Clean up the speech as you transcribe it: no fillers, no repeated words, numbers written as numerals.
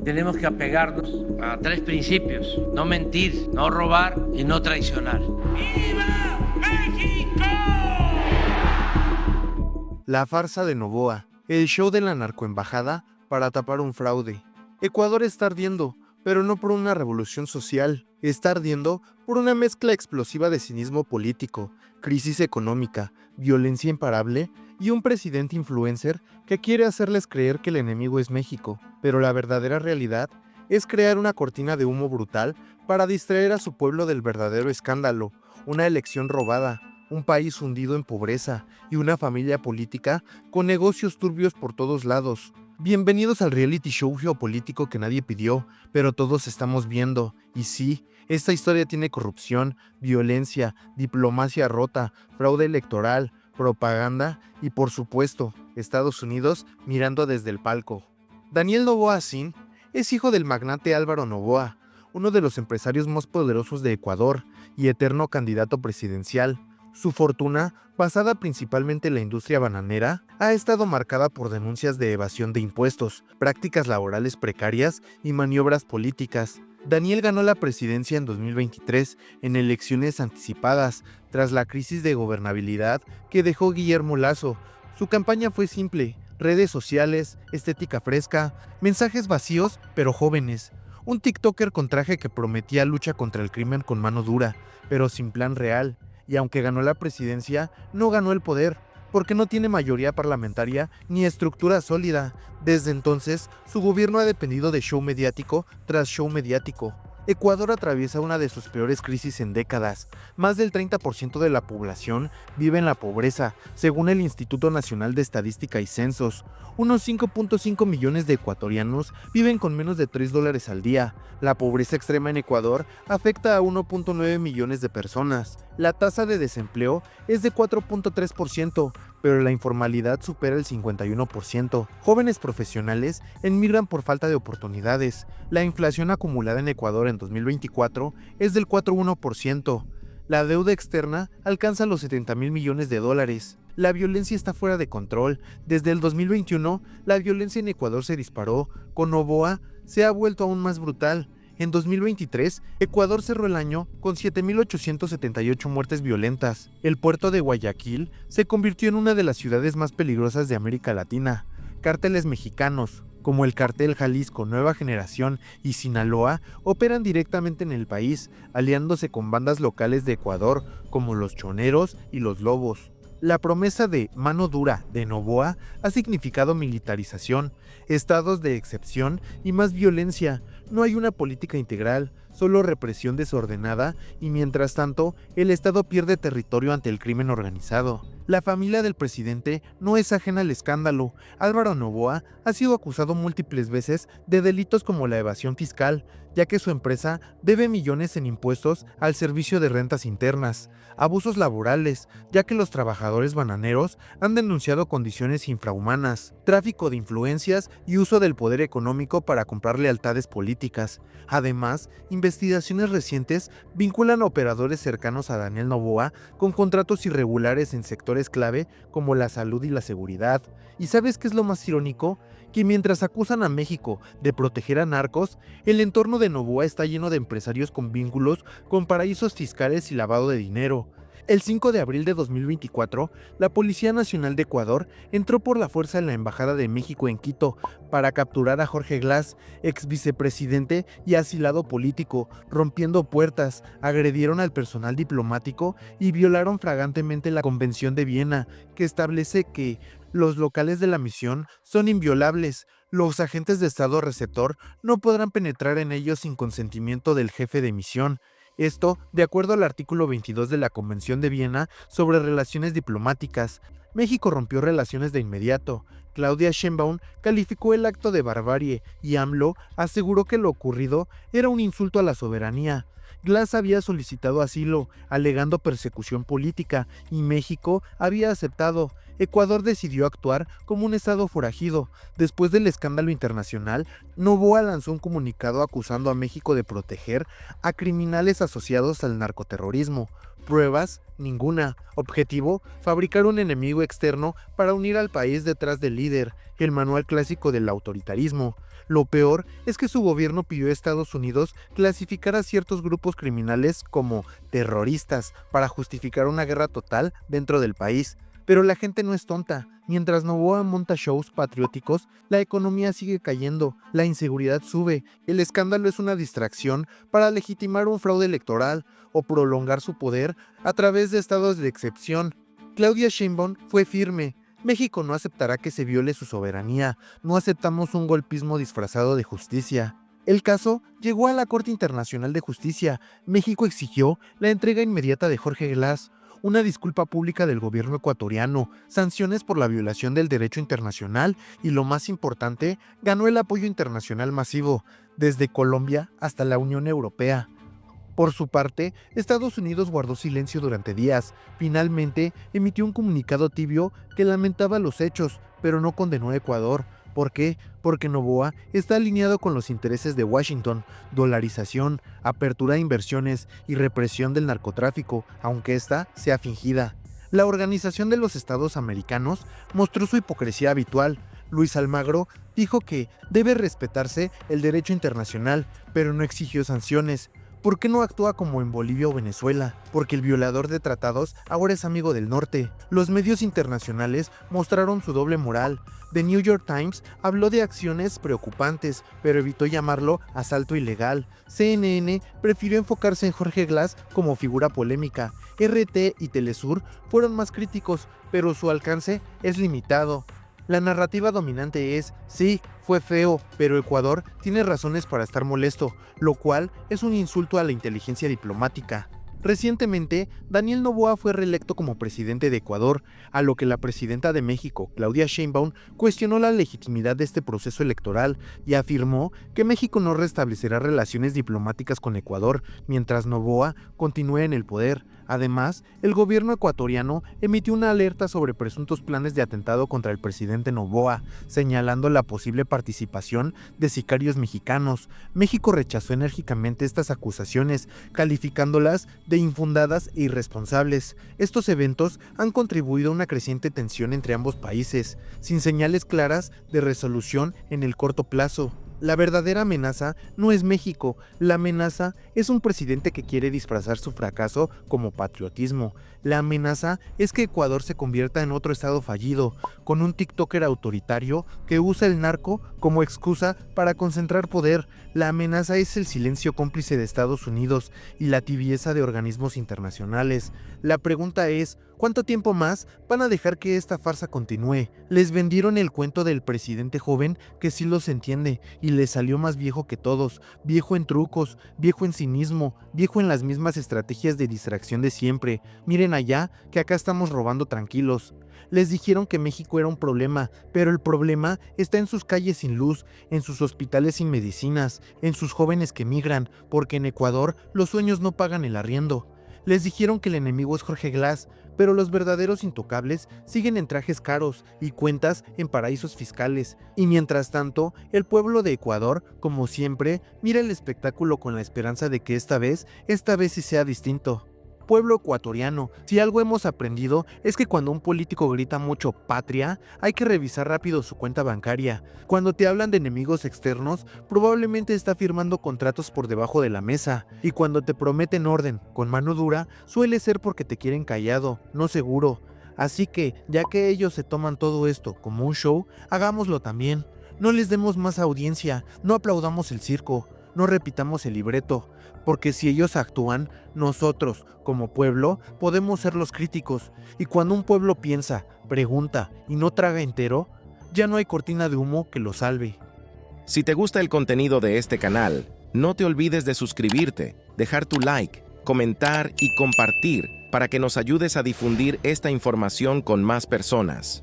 tenemos que apegarnos a tres principios: no mentir, no robar y no traicionar. ¡Viva México! La farsa de Noboa, el show de la narcoembajada para tapar un fraude. Ecuador está ardiendo, pero no por una revolución social, está ardiendo por una mezcla explosiva de cinismo político, crisis económica, violencia imparable y un presidente influencer que quiere hacerles creer que el enemigo es México, pero la verdadera realidad es crear una cortina de humo brutal para distraer a su pueblo del verdadero escándalo, una elección robada, un país hundido en pobreza y una familia política con negocios turbios por todos lados. Bienvenidos al reality show geopolítico que nadie pidió, pero todos estamos viendo. Y sí, esta historia tiene corrupción, violencia, diplomacia rota, fraude electoral, propaganda y, por supuesto, Estados Unidos mirando desde el palco. Daniel Noboa Sin es hijo del magnate Álvaro Noboa, uno de los empresarios más poderosos de Ecuador y eterno candidato presidencial. Su fortuna, basada principalmente en la industria bananera, ha estado marcada por denuncias de evasión de impuestos, prácticas laborales precarias y maniobras políticas. Daniel ganó la presidencia en 2023 en elecciones anticipadas, tras la crisis de gobernabilidad que dejó Guillermo Lasso. Su campaña fue simple: redes sociales, estética fresca, mensajes vacíos pero jóvenes. Un TikToker con traje que prometía lucha contra el crimen con mano dura, pero sin plan real. Y aunque ganó la presidencia, no ganó el poder, porque no tiene mayoría parlamentaria ni estructura sólida. Desde entonces, su gobierno ha dependido de show mediático tras show mediático. Ecuador atraviesa una de sus peores crisis en décadas. Más del 30% de la población vive en la pobreza, según el Instituto Nacional de Estadística y Censos. Unos 5.5 millones de ecuatorianos viven con menos de $3 al día. La pobreza extrema en Ecuador afecta a 1.9 millones de personas. La tasa de desempleo es de 4.3%, pero la informalidad supera el 51%. Jóvenes profesionales emigran por falta de oportunidades. La inflación acumulada en Ecuador en 2024 es del 4.1%. La deuda externa alcanza los 70.000 millones de dólares. La violencia está fuera de control. Desde el 2021, la violencia en Ecuador se disparó. Con Noboa se ha vuelto aún más brutal. En 2023, Ecuador cerró el año con 7.878 muertes violentas. El puerto de Guayaquil se convirtió en una de las ciudades más peligrosas de América Latina. Cárteles mexicanos, como el Cartel Jalisco Nueva Generación y Sinaloa, operan directamente en el país, aliándose con bandas locales de Ecuador, como los Choneros y los Lobos. La promesa de mano dura de Noboa ha significado militarización, estados de excepción y más violencia. No hay una política integral, solo represión desordenada y, mientras tanto, el Estado pierde territorio ante el crimen organizado. La familia del presidente no es ajena al escándalo. Álvaro Noboa ha sido acusado múltiples veces de delitos como la evasión fiscal, ya que su empresa debe millones en impuestos al Servicio de Rentas Internas, abusos laborales, ya que los trabajadores bananeros han denunciado condiciones infrahumanas, tráfico de influencias y uso del poder económico para comprar lealtades políticas. Además, investigaciones recientes vinculan a operadores cercanos a Daniel Noboa con contratos irregulares en sectores clave como la salud y la seguridad. ¿Y sabes qué es lo más irónico? Que mientras acusan a México de proteger a narcos, el entorno de Noboa está lleno de empresarios con vínculos con paraísos fiscales y lavado de dinero. El 5 de abril de 2024, la Policía Nacional de Ecuador entró por la fuerza en la Embajada de México en Quito para capturar a Jorge Glass, ex vicepresidente y asilado político, rompiendo puertas, agredieron al personal diplomático y violaron flagrantemente la Convención de Viena, que establece que los locales de la misión son inviolables. Los agentes de Estado receptor no podrán penetrar en ellos sin consentimiento del jefe de misión. Esto, de acuerdo al artículo 22 de la Convención de Viena sobre relaciones diplomáticas. México rompió relaciones de inmediato. Claudia Sheinbaum calificó el acto de barbarie y AMLO aseguró que lo ocurrido era un insulto a la soberanía. Glass había solicitado asilo, alegando persecución política, y México había aceptado. Ecuador decidió actuar como un estado forajido. Después del escándalo internacional, Noboa lanzó un comunicado acusando a México de proteger a criminales asociados al narcoterrorismo. Pruebas, ninguna. Objetivo, fabricar un enemigo externo para unir al país detrás del líder, el manual clásico del autoritarismo. Lo peor es que su gobierno pidió a Estados Unidos clasificar a ciertos grupos criminales como terroristas para justificar una guerra total dentro del país. Pero la gente no es tonta. Mientras Noboa monta shows patrióticos, la economía sigue cayendo, la inseguridad sube, el escándalo es una distracción para legitimar un fraude electoral o prolongar su poder a través de estados de excepción. Claudia Sheinbaum fue firme. México no aceptará que se viole su soberanía, no aceptamos un golpismo disfrazado de justicia. El caso llegó a la Corte Internacional de Justicia. México exigió la entrega inmediata de Jorge Glass, una disculpa pública del gobierno ecuatoriano, sanciones por la violación del derecho internacional y, lo más importante, ganó el apoyo internacional masivo, desde Colombia hasta la Unión Europea. Por su parte, Estados Unidos guardó silencio durante días. Finalmente, emitió un comunicado tibio que lamentaba los hechos, pero no condenó a Ecuador. ¿Por qué? Porque Noboa está alineado con los intereses de Washington, dolarización, apertura de inversiones y represión del narcotráfico, aunque esta sea fingida. La Organización de los Estados Americanos mostró su hipocresía habitual. Luis Almagro dijo que debe respetarse el derecho internacional, pero no exigió sanciones. ¿Por qué no actúa como en Bolivia o Venezuela? Porque el violador de tratados ahora es amigo del norte. Los medios internacionales mostraron su doble moral. The New York Times habló de acciones preocupantes, pero evitó llamarlo asalto ilegal. CNN prefirió enfocarse en Jorge Glass como figura polémica. RT y Telesur fueron más críticos, pero su alcance es limitado. La narrativa dominante es, sí, fue feo, pero Ecuador tiene razones para estar molesto, lo cual es un insulto a la inteligencia diplomática. Recientemente, Daniel Noboa fue reelecto como presidente de Ecuador, a lo que la presidenta de México, Claudia Sheinbaum, cuestionó la legitimidad de este proceso electoral y afirmó que México no restablecerá relaciones diplomáticas con Ecuador mientras Noboa continúe en el poder. Además, el gobierno ecuatoriano emitió una alerta sobre presuntos planes de atentado contra el presidente Noboa, señalando la posible participación de sicarios mexicanos. México rechazó enérgicamente estas acusaciones, calificándolas de infundadas e irresponsables. Estos eventos han contribuido a una creciente tensión entre ambos países, sin señales claras de resolución en el corto plazo. La verdadera amenaza no es México, la amenaza es un presidente que quiere disfrazar su fracaso como patriotismo. La amenaza es que Ecuador se convierta en otro estado fallido, con un TikToker autoritario que usa el narco como excusa para concentrar poder. La amenaza es el silencio cómplice de Estados Unidos y la tibieza de organismos internacionales. La pregunta es, ¿cuánto tiempo más van a dejar que esta farsa continúe? Les vendieron el cuento del presidente joven que sí los entiende y les salió más viejo que todos, viejo en trucos, viejo en cinismo, viejo en las mismas estrategias de distracción de siempre. Miren allá, que acá estamos robando tranquilos. Les dijeron que México era un problema, pero el problema está en sus calles sin luz, en sus hospitales sin medicinas, en sus jóvenes que migran, porque en Ecuador los sueños no pagan el arriendo. Les dijeron que el enemigo es Jorge Glass, pero los verdaderos intocables siguen en trajes caros y cuentas en paraísos fiscales. Y mientras tanto, el pueblo de Ecuador, como siempre, mira el espectáculo con la esperanza de que esta vez sí sea distinto. Pueblo ecuatoriano, si algo hemos aprendido es que cuando un político grita mucho patria, hay que revisar rápido su cuenta bancaria. Cuando te hablan de enemigos externos, probablemente está firmando contratos por debajo de la mesa. Y cuando te prometen orden con mano dura, suele ser porque te quieren callado, no seguro. Así que, ya que ellos se toman todo esto como un show, hagámoslo también. No les demos más audiencia, no aplaudamos el circo, no repitamos el libreto. Porque si ellos actúan, nosotros, como pueblo, podemos ser los críticos. Y cuando un pueblo piensa, pregunta y no traga entero, ya no hay cortina de humo que lo salve. Si te gusta el contenido de este canal, no te olvides de suscribirte, dejar tu like, comentar y compartir para que nos ayudes a difundir esta información con más personas.